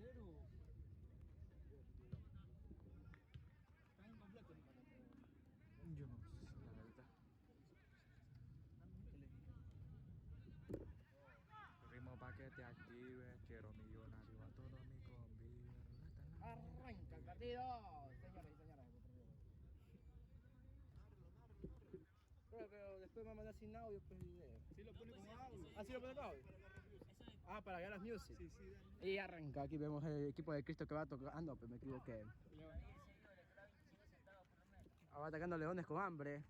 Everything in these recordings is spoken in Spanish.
0. Está incompleto el empate. Yo no sé, la verdad. Ritmo pa' que te active, quiero millonario a todo mi convive. Arranca el partido, señores y señoras. Pero después me mandan sin audio pues el video. Sí lo pone con audio. ¿Ah, sí lo pone con audio? Ah, para Galas Music. Sí, sí, dale. Y arranca, aquí vemos el equipo de Cristo que va a tocar. Ah, no, pues me equivoqué. Va atacando Leones con hambre.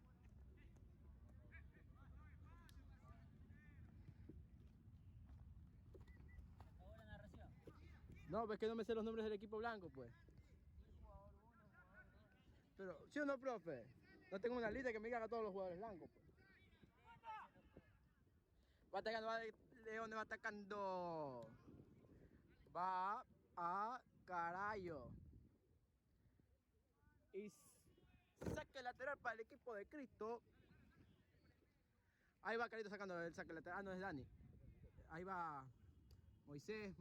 No, pues que no me sé los nombres del equipo blanco, pues. Pero, ¿sí o no, profe? No tengo una lista que me diga a todos los jugadores blancos, pues. Va atacando, Leones va atacando. Va a carayo. Y saque lateral para el equipo de Cristo. Ahí va Carito sacando el saque lateral. Ah, no, es Dani. Ahí va Moisés.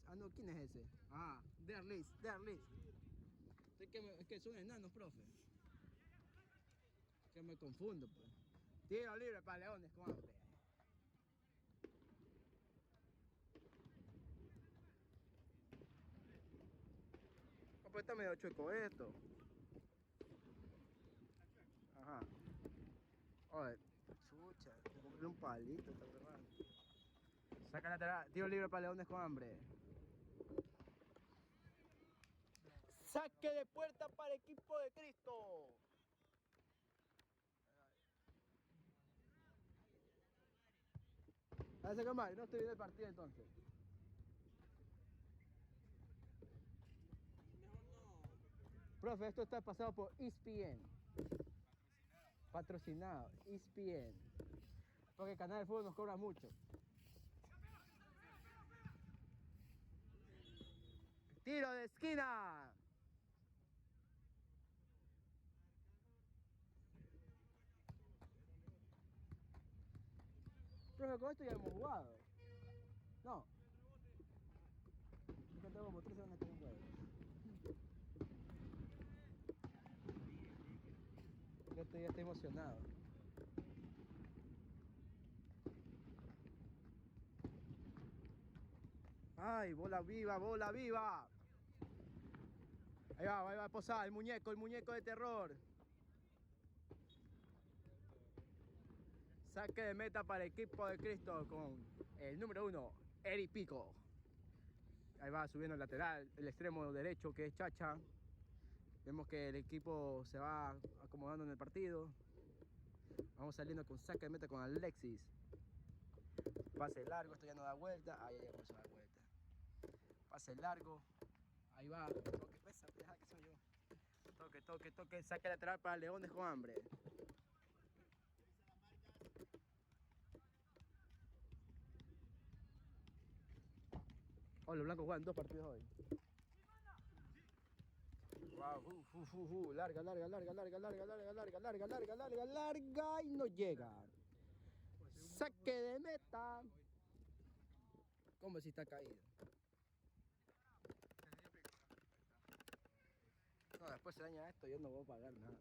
Ah, no, ¿quién es ese? Ah, Derlis. Es que son enanos, profe. Que me confundo, pues. Tiro libre para Leones con hambre. Oh, pues está medio chueco esto. Ajá. Oye, chucha, te compré un palito, está hermano. Saca lateral, tiro libre para Leones con hambre. Saque de puerta para el equipo de Cristo. A ver, no estoy viendo el partido entonces. Profe, esto está pasado por ESPN. Patrocinado, ESPN. Porque el canal de fútbol nos cobra mucho. Tiro de esquina. Profe, con esto ya hemos jugado. No. Yo tengo como 3 semanas que no juego. Ya estoy emocionado. ¡Ay, bola viva, bola viva! Ahí va a posar el muñeco de terror. Saque de meta para el equipo de Cristo con el número 1, Eri Pico. Ahí va subiendo el lateral, el extremo derecho que es Chacha. Vemos que el equipo se va acomodando en el partido. Vamos saliendo con saque de meta con Alexis. Pase largo, esto ya no da vuelta. Ahí ya comenzó a dar vuelta. Pase largo. Ahí va. Toque, pesa, deja que soy yo. Toque. Saque lateral para Leones con hambre. Oh, los blancos juegan 2 partidos hoy. Wow, larga y no llega. Saque de meta. ¿Cómo si está caído? No, después se daña esto, yo no voy a pagar nada.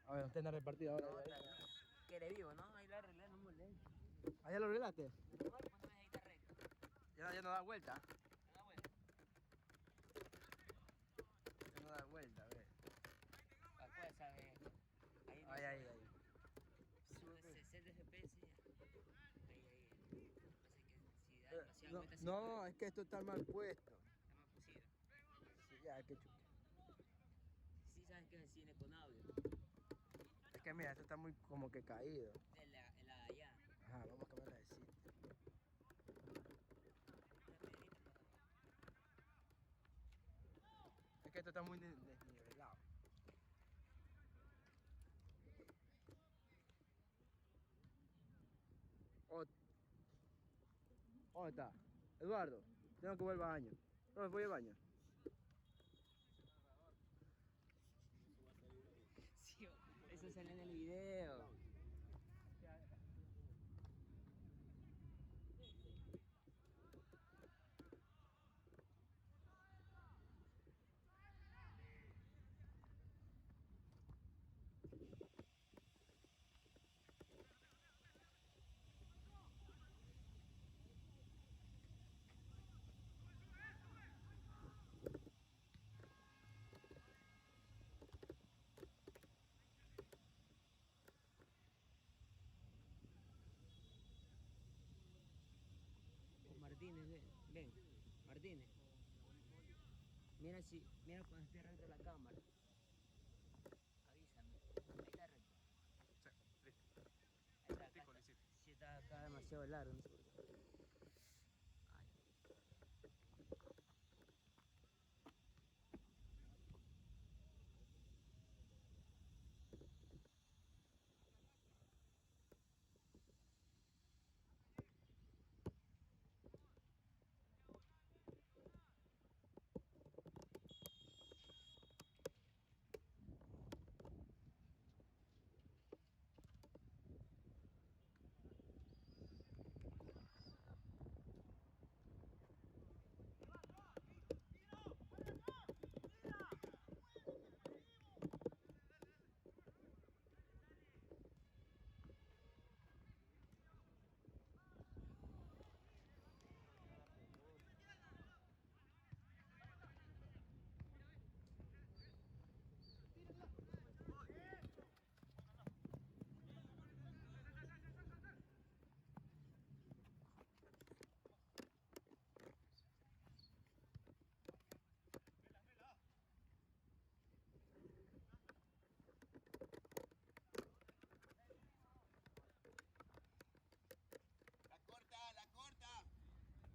A ver, usted narra el partido ahora. No, que le vivo, ¿no? Ahí lo arreglé, no molesta. ¿Ah, ya lo arreglaste? No, pues no me dejaste recto. Ya no da vuelta. Me da vuelta. Ya no da vuelta, a ver. La fuerza, ahí. Ahí. Sube 60 FPS ya. Ahí. Pasa que si da demasiada No, vuelta, no, es que esto está mal puesto. está más pusido. Sí, ya, que chucha. Sí sabes que es el cine con audio. Es que mira, esto está muy como que caído. En la de allá. Ajá, vamos a cambiar de sitio. Una piedrita para abajo. Es que esto está muy desnivelado. ¿Dónde está? Eduardo, tengo que volver al baño. No, voy al baño. Sí, eso sale en el video. Martínez, ven, ven, Martínez. Mira si, mira cuando esté recto la cámara. Avísame. Ahí está recto. Sí, listo. Ahí está, acá Tico, está. lo hiciste. Sí, está acá demasiado largo, no sé por qué. Ay.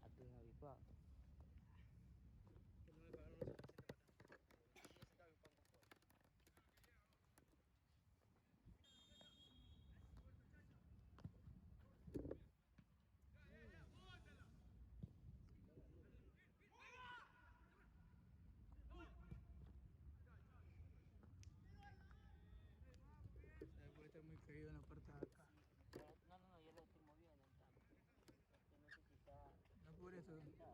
A tu avispado. Que no me pagaron lo suficiente para tanto. Yo sacaba un pan con todo. Puede estar muy caído en la parte de acá. No, yo lo estoy moviendo el cambio. Que no sé si está. No por eso. Está.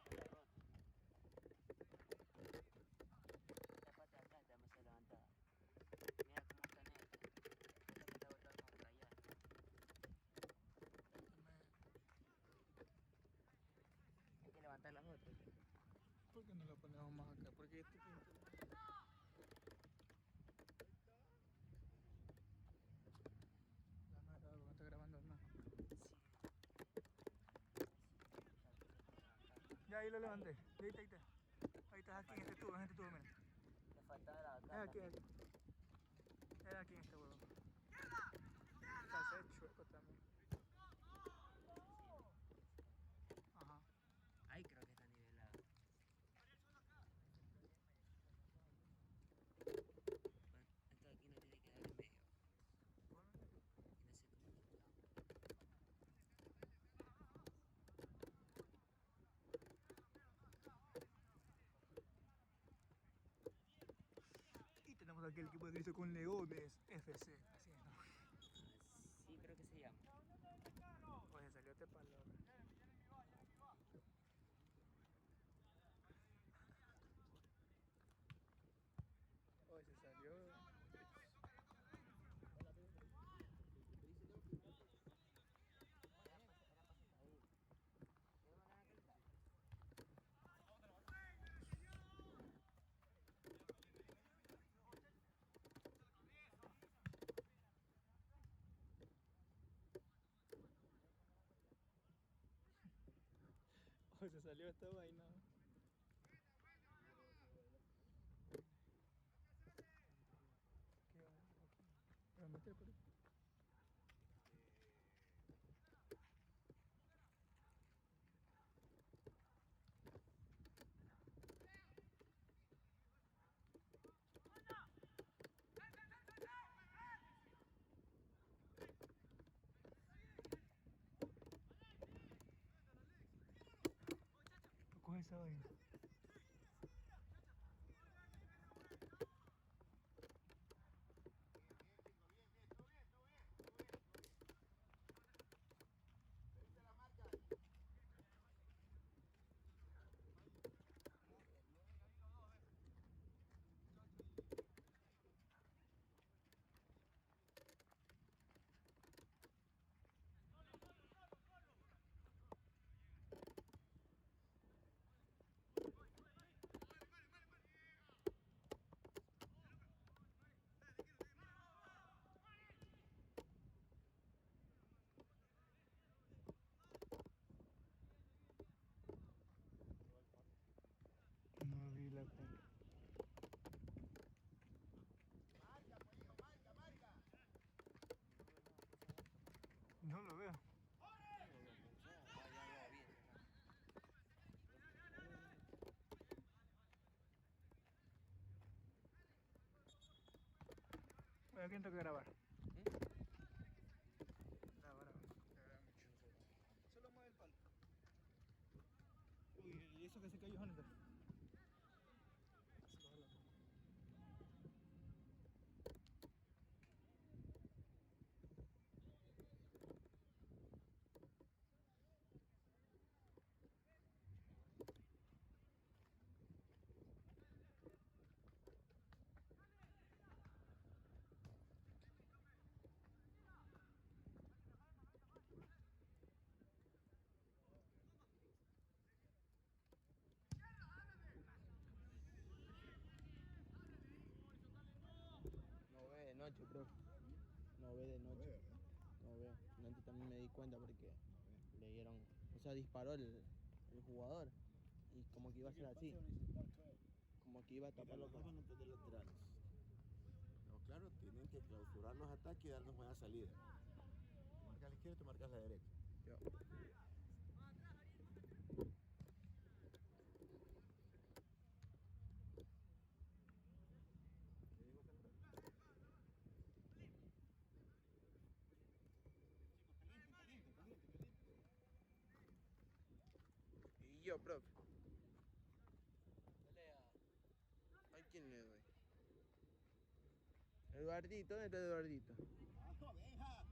Levantada. Mira cómo está neta. Esta que está botada como rayada. Hay que levantar las otras. ¿Por qué no lo ponemos más acá? Porque este pinto. Ya no era algo, no está grabando, no. Sí. Ya ahí lo levanté. Ahí está, ahí está. Ahí estás aquí en este tubo, mira. Le faltaba la Es bacana. aquí, aquí. Es aquí en este huevo. Está ese chueco también. Ajá. Ahí creo que está nivelado. Bueno, esto aquí no tiene que dar en medio. Y no sé cómo quitarlo. Y tenemos aquí el equipo de Cristo con Leones FC. Así es, ¿no? Sí, creo que se llama. Pues se salió este palo. Hoy se salió. Hoy se salió esta vaina. ¿Qué va a ¿Me va a meter por ahí? Coge esa vaina. ¿Pero quién tengo que grabar? Solo mueve el palo. Uy, y eso que se cayó, Jonathan. No ve de noche, bro. No ve de noche. No ve. Antes también me di cuenta porque le dieron, o sea, disparó el jugador y como que iba a ser así, como que iba a Mira, taparlo. los dos van a entender laterales. No, claro, tienen que clausurar los ataques y darnos buena salida. Tú marcas la izquierda y tú marcas la derecha. Yo. Y yo, profe. ¿A quién le doy? Eduardito, ¿dónde está Eduardito? ¡Vamos, Benja!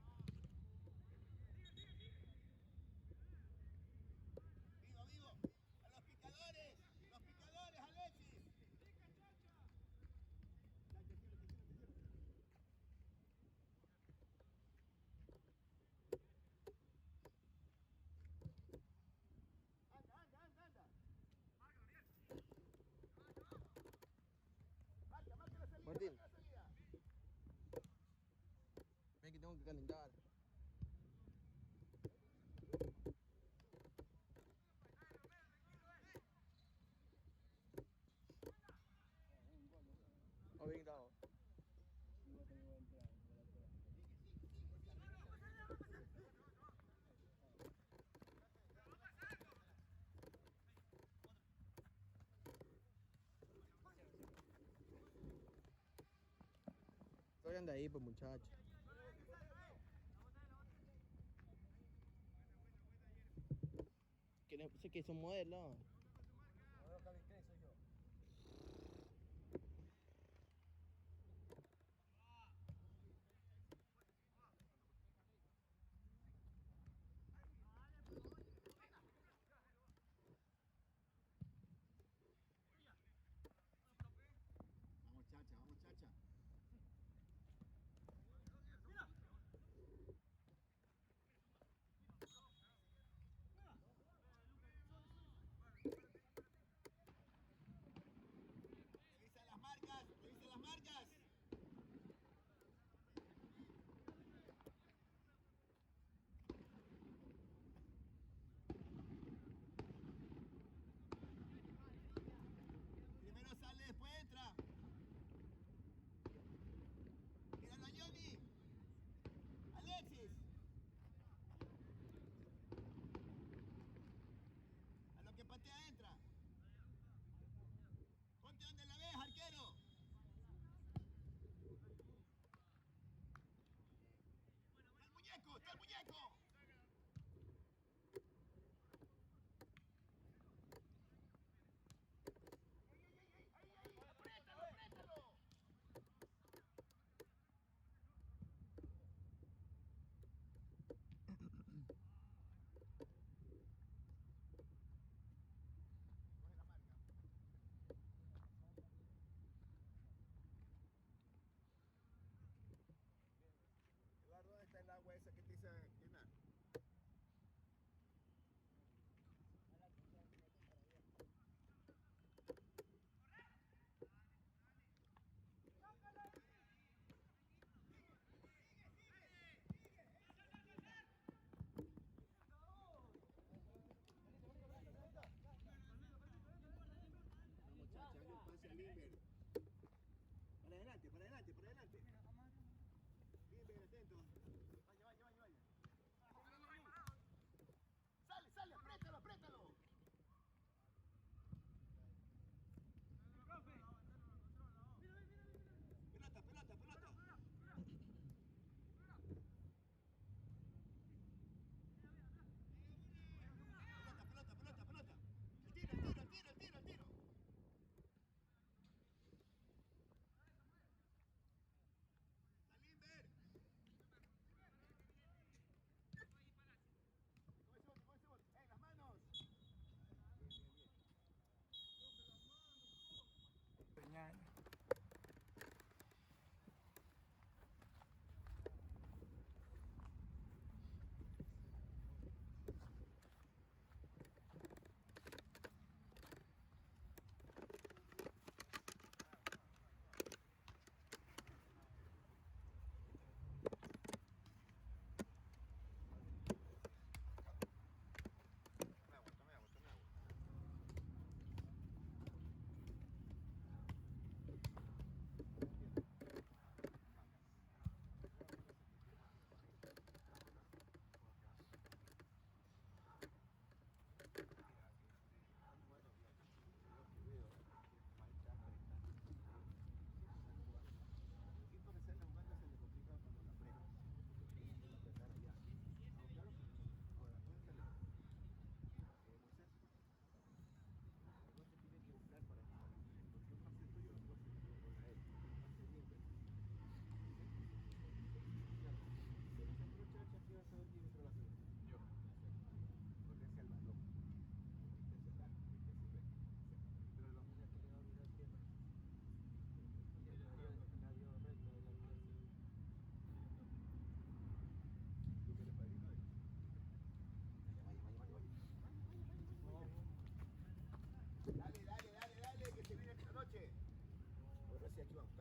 ¡Vivo, vivo! ¡A los picadores! ¡Los picadores, Alexis! ¡Anda, anda, anda, anda! ¡Marca, marca la salida! Martín. ¡Marca la salida! Ven que tengo que calentar. O bien dado. Salgan de ahí, pues muchachos. Que no sé que son modelos. Vamos, chacha, vamos, chacha.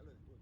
Dale después.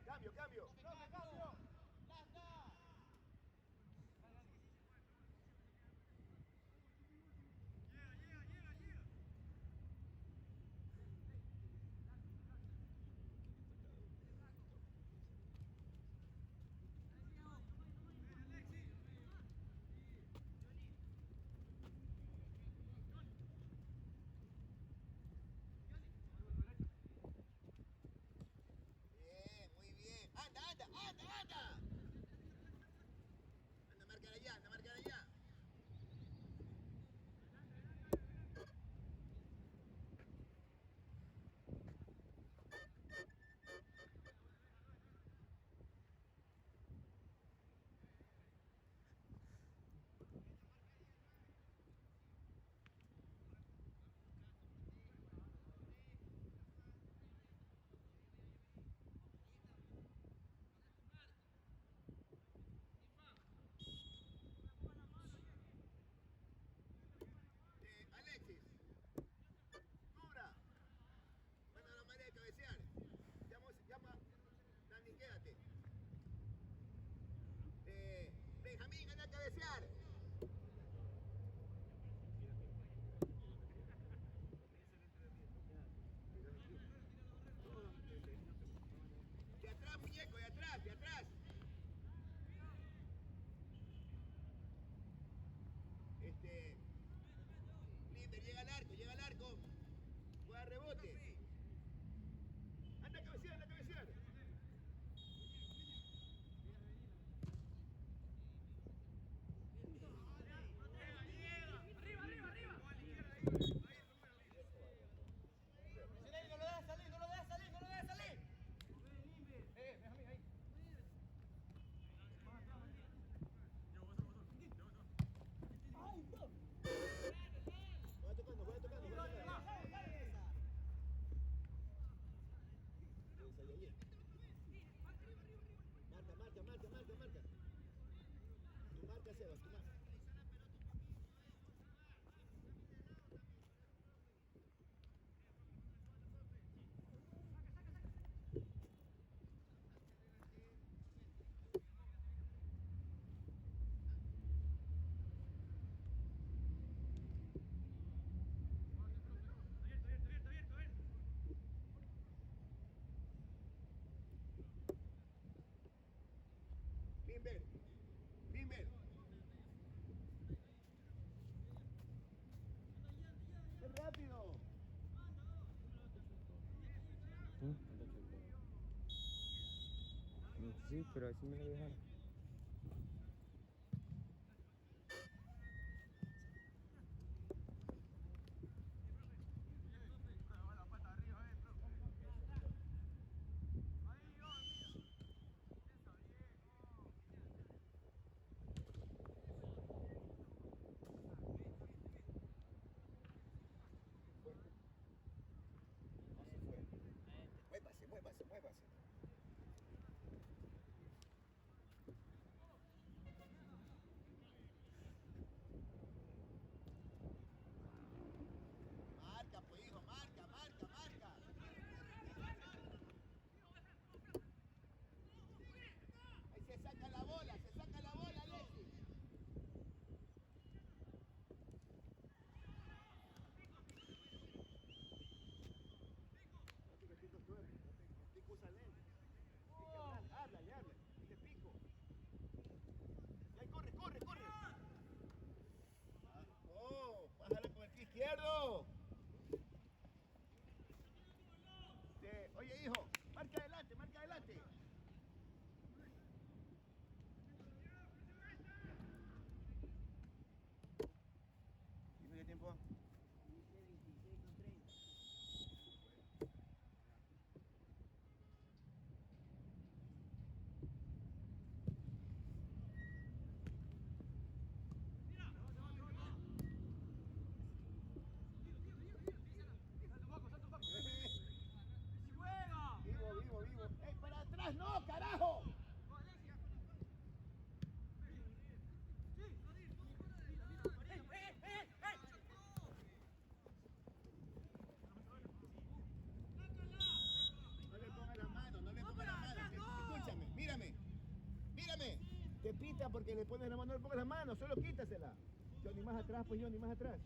Cambio, cambio. Bien, muy bien. Anda, anda, anda, anda. Anda a marcar allá, anda a marcar allá. Alexis. Dura. Manda la manera de cabecear. Llama. Dani, quédate. Benjamín, anda a cabecear. De atrás, muñeco, de atrás, de atrás. Linder, llega al arco, llega al arco. Juega rebote. Anda a cabecear, anda a cabecear. Sebas, tú más. Bimber. Bimber. ¡Qué rápido! Sí, pero así me lo dejaron. No se fue. Muévase, muévase, muévase. Marca, pues hijo, marca, marca, marca. Ahí se saca la bola, Alexis. No te Pico duerme, Pico usa lentes. Tienes que hablar, háblale, háblale. Dile Pico. Y ahí corre, corre, corre. Oh, bájale con el pie izquierdo. Oye, hijo, marca adelante, marca adelante. Dime qué tiempo. Dice 26:30. Vivo, vivo, vivo. ¡Ey, para atrás no, carajo! No le ponga la mano, no le ponga la mano. Escúchame, mírame. Mírame. Te pita porque le pones la mano, no le pongas la mano, solo quítasela. Johnny más atrás, pues Johnny más atrás.